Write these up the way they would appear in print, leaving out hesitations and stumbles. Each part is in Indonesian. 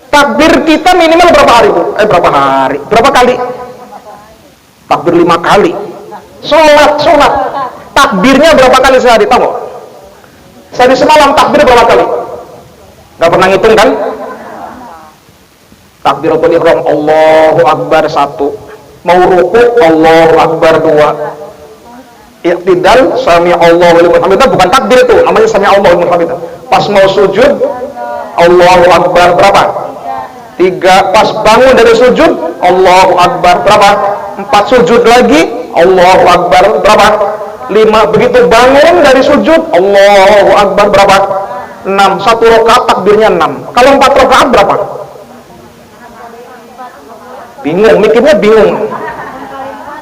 Takbir kita minimal berapa hari, Bu? Berapa kali? Takbir 5 kali. Sholat. Takbirnya berapa kali sehari, tahu nggak? Sehari semalam takbir berapa kali? Nggak pernah ngitung kan? Takbiratul ihram Allahu Akbar 1. Mau ruku Allahu Akbar 2. Iktidal sami Allahu liman hamidah, bukan takbir itu, namanya sami Allahu liman hamidah. Pas mau sujud Allahu Akbar berapa? 3. Pas bangun dari sujud Allahu Akbar berapa? 4. Sujud lagi Allahu Akbar berapa? 5. Begitu bangun dari sujud Allahu Akbar berapa? 6. 1 rakaat takbirnya 6. Kalau 4 rakaat berapa? Bingung, mikirnya bingung.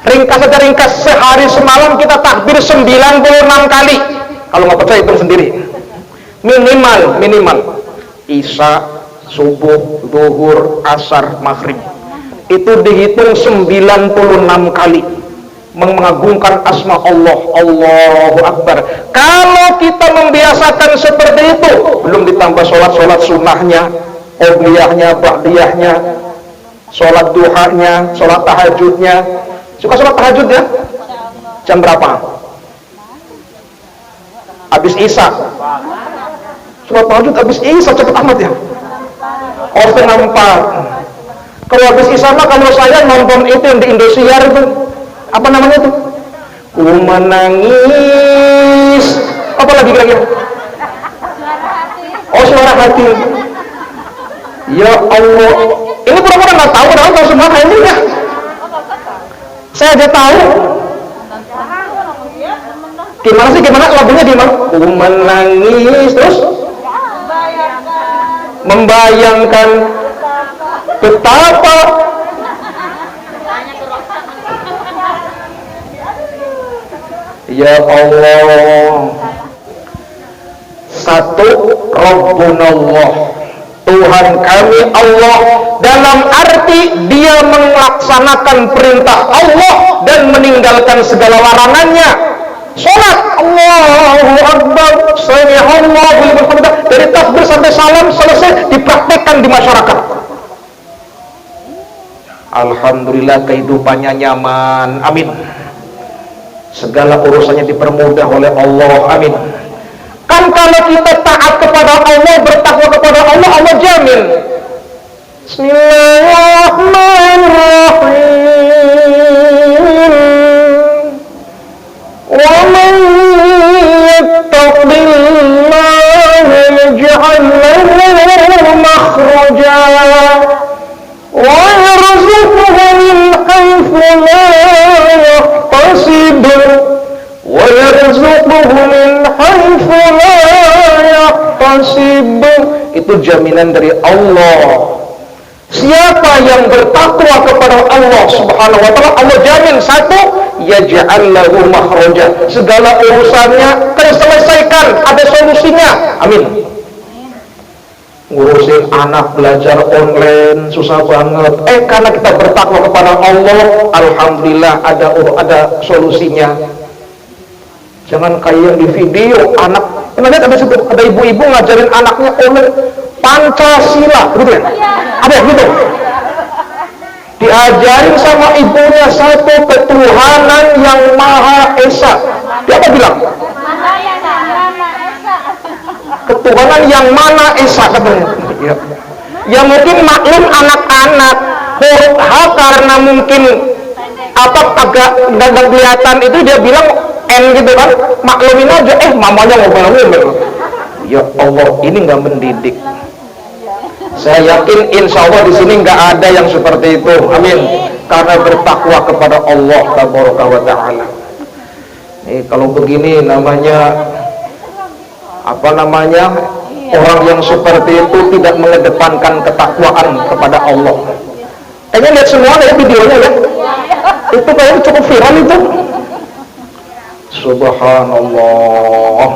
Ringkas saja, ringkas. Sehari semalam kita takbir 96 kali. Kalau nggak percaya hitung sendiri. Minimal Isya, subuh, zuhur, asar, maghrib. Itu dihitung 96 kali. Mengagungkan asma Allah, Allahu Akbar. Kalau kita membiasakan seperti itu, belum ditambah sholat sunnahnya, obliyahnya, ba'diyahnya, sholat duhanya, sholat tahajudnya. Suka sholat tahajud ya? Jam berapa? Habis Isya. Sholat tahajud habis Isya, cepet amat ya? Setengah 4. Kalau habis Isya mah, kalau saya nonton itu yang di Indosiar itu, apa namanya itu? Ku menangis. Apa lagi kira-kira? Suara hati. Ya Allah. Ini pura-pura nggak tahu, padahal tahu semua ini ya. Saya aja tahu. Gimana lagunya gimana? Ku menangis, terus membayangkan betapa ya Allah. 1. Rabbunallah, Tuhan kami Allah, dalam arti dia melaksanakan perintah Allah dan meninggalkan segala larangannya. Sholat Allahu Akbar, sami Allahu liman hamidah, dari takbir sampai salam selesai dipraktekkan di masyarakat. Alhamdulillah kehidupannya nyaman, amin. Segala urusannya dipermudah oleh Allah, amin. Kan kalau kita taat kepada Allah, bertakwa kepada Allah, Allah jamin. Bismillahirrahmanirrahim. Wa man yattaqillaha yaj'al lahu makhraja wa yarzuqhu min haythu la yahtasib wa yarzuqhu min haythu la yahtasib. Itu jaminan dari Allah. Siapa yang bertakwa kepada Allah Subhanahu wa taala, Allah jamin 1, yaj'al lahu makhraja, segala urusannya terselesaikan, ada solusinya. Amin. Ngurusin anak belajar online susah banget. Karena kita bertakwa kepada Allah, alhamdulillah ada solusinya. Jangan kayak yang di video anak, lihat ada ibu-ibu ngajarin anaknya online Pancasila, gitu ya? Ada gitu. Diajarin sama ibunya 1 ketuhanan yang Maha Esa. Dia apa bilang? Ketuhanan yang Maha Esa katanya. Ya mungkin maklum anak-anak huruf H karena mungkin agak kelihatan itu, dia bilang N gitu kan, maklumin aja. Mamanya ngomel-ngomel. Ya Allah, ini nggak mendidik. Saya yakin insya Allah di sini nggak ada yang seperti itu, amin. Karena bertakwa kepada Allah Tabaraka wa Ta'ala. Kalau begini namanya orang yang seperti itu tidak mengedepankan ketakwaan kepada Allah. Kayaknya lihat semua ya videonya ya. Itu kayaknya cukup viral itu. Subhanallah.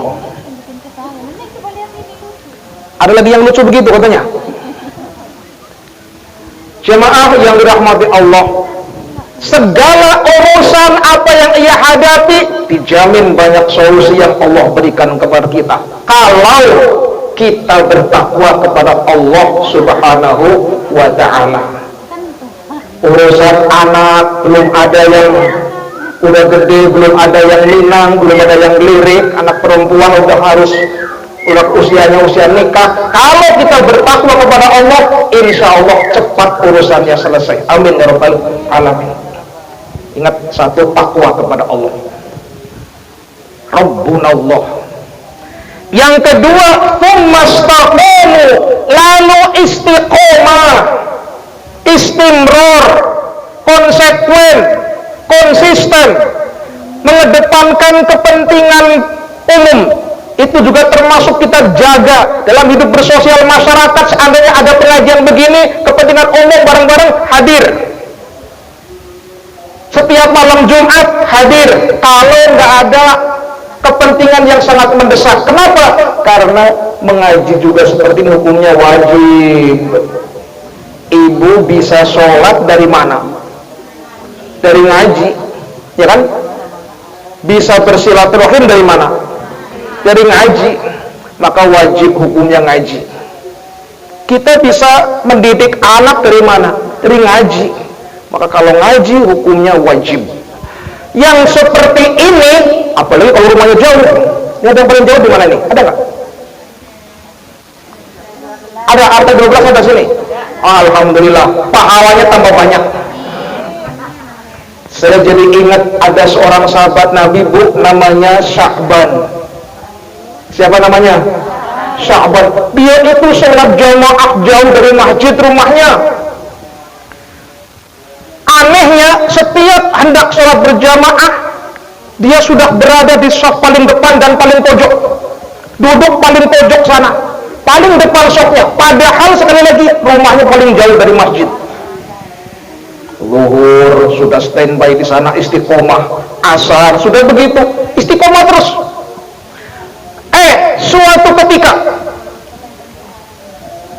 Ada lagi yang lucu begitu katanya. Jemaah yang dirahmati Allah, segala urusan apa yang ia hadapi dijamin banyak solusi yang Allah berikan kepada kita. Kalau kita bertakwa kepada Allah Subhanahu wa ta'ala. Urusan anak belum ada yang udah gede, belum ada yang minang, belum ada yang lirik, anak perempuan udah usianya usia nikah. Kalau kita bertakwa kepada Allah, insya Allah cepat urusannya selesai. Amin ya rabbal alamin. Ingat satu, takwa kepada Allah. Rabbunallah. Yang kedua, tsummastaqimu, lalu istiqomah, istimror, konsekuen, konsisten, mengedepankan kepentingan umum. Itu juga termasuk kita jaga dalam hidup bersosial masyarakat. Seandainya ada pengajian begini, kepentingan umum bareng-bareng hadir. Setiap malam Jumat hadir. Kalau nggak ada kepentingan yang sangat mendesak, kenapa? Karena mengaji juga seperti ini hukumnya wajib. Ibu bisa sholat dari mana? Dari ngaji, ya kan? Bisa bersilaturahim dari mana? Dari ngaji. Maka wajib hukumnya ngaji. Kita bisa mendidik anak dari mana? Dari ngaji. Maka kalau ngaji hukumnya wajib. Yang seperti ini, apalagi kalau rumahnya jauh. Ini ada yang paling jauh di mana nih? Ada nggak? Ada RT 12 ada sini. Alhamdulillah, pahalanya tambah banyak. Saya jadi ingat ada seorang sahabat Nabi, Bu, namanya Sya'ban. Siapa namanya? Sya'ban. Dia itu sholat jamaah jauh dari masjid rumahnya. Anehnya, setiap hendak sholat berjamaah, dia sudah berada di saf paling depan dan paling pojok. Duduk paling pojok sana, paling depan safnya. Padahal sekali lagi rumahnya paling jauh dari masjid. Zuhur sudah standby di sana, istiqomah. Asar sudah begitu, istiqomah terus. Suatu ketika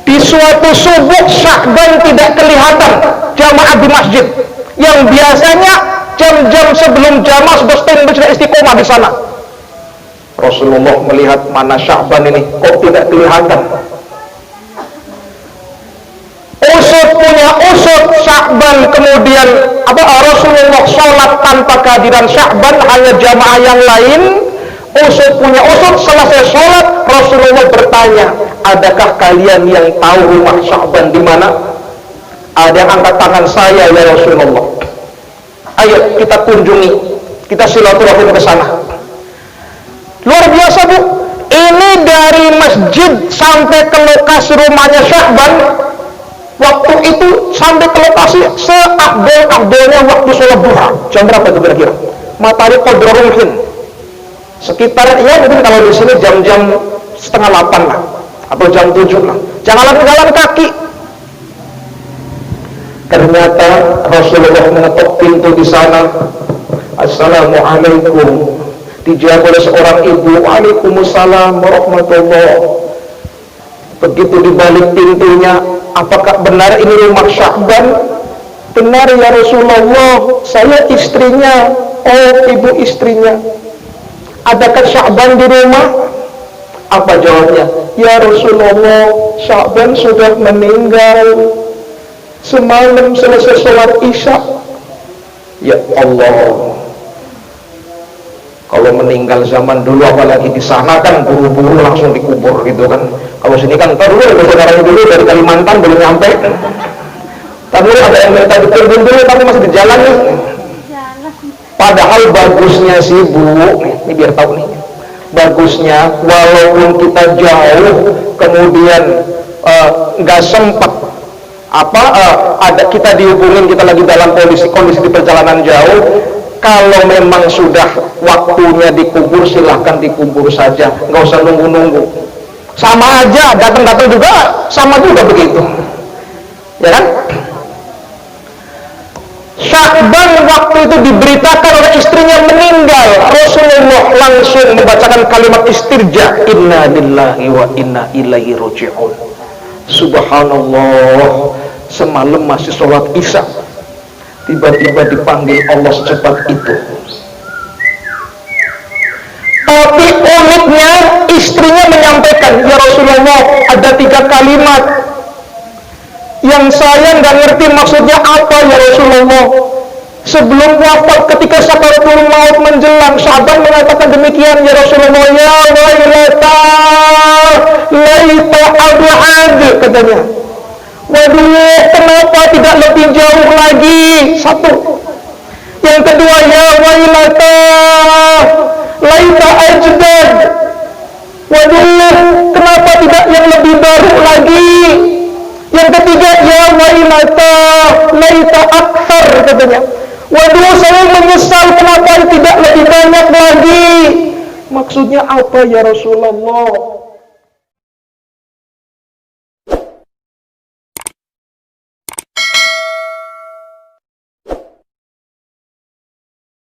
di suatu subuh, Sya'ban tidak kelihatan jamaah di masjid. Yang biasanya jam-jam sebelum jamaah sudah standby, sudah istiqomah di sana. Rasulullah melihat mana Sya'ban ini kok tidak kelihatan. Usut punya usut Sya'ban, kemudian Rasulullah sholat tanpa kehadiran Sya'ban, hanya jamaah yang lain. Usut punya usut, selesai sholat Rasulullah bertanya, adakah kalian yang tahu rumah Sya'ban di mana? Ada yang angkat tangan, saya ya Rasulullah. Ayo kita kunjungi, kita silaturahim ke sana. Luar biasa, Bu. Ini dari masjid sampai ke lokasi rumahnya Sya'ban. Waktu itu sampai ke lokasi seafdol-afdolnya waktu sholat duha. Jam berapa itu kira-kira? Matahari qadrul sekitar, ya mungkin kalau di sini jam-jam 7:30 lah, atau jam 7 lah. Jangan jalan kaki. Ternyata Rasulullah mengetuk pintu di sana. Assalamualaikum. Dijawab oleh seorang ibu, Waalaikumsalam warahmatullahi. Begitu di balik pintunya, apakah benar ini rumah Sya'ban? Benar ya Rasulullah, saya istrinya. Oh, ibu istrinya. Adakah Sya'ban di rumah? Apa jawabnya? Ya Rasulullah, Sya'ban sudah meninggal semalam selesai sholat Isya. Ya Allah, kalau meninggal zaman dulu, apalagi di sana kan buru-buru langsung dikubur gitu kan. Kalau sini kan ntar dulu, saudaranya dulu dari Kalimantan belum nyampe. Tapi ada yang minta diturbin dulu, tapi masih di jalan nih. Padahal bagusnya sih, Bu, ini biar tahu nih, bagusnya walaupun kita jauh, kemudian nggak sempat ada kita dihubungin, kita lagi dalam kondisi di perjalanan jauh. Kalau memang sudah waktunya dikubur, silahkan dikubur saja, nggak usah nunggu-nunggu. Sama aja, datang-datang juga sama juga begitu, ya kan? Sya'ban waktu itu diberitakan oleh istrinya meninggal, Rasulullah langsung membacakan kalimat istirja, inna lillahi wa inna ilaihi raji'un. Subhanallah, semalam masih sholat Isya, tiba-tiba dipanggil Allah secepat itu. Tapi uniknya istrinya menyampaikan, ya Rasulullah, ada 3 kalimat yang saya nggak ngerti maksudnya apa ya Rasulullah. Sebelum wafat ketika sakaratul maut menjelang, sahabat mengatakan demikian, ya Rasulullah, ya wailata laita ab'ad, katanya. Waduh, kenapa tidak lebih jauh lagi? Satu. Yang kedua, ya wailata laita ajdad. Waduh, kenapa tidak yang lebih baru lagi? Yang ketiga, ya wailata laita akthar, katanya. Waduh, saya menyesal kenapa tidak lebih banyak lagi. Maksudnya apa ya Rasulullah?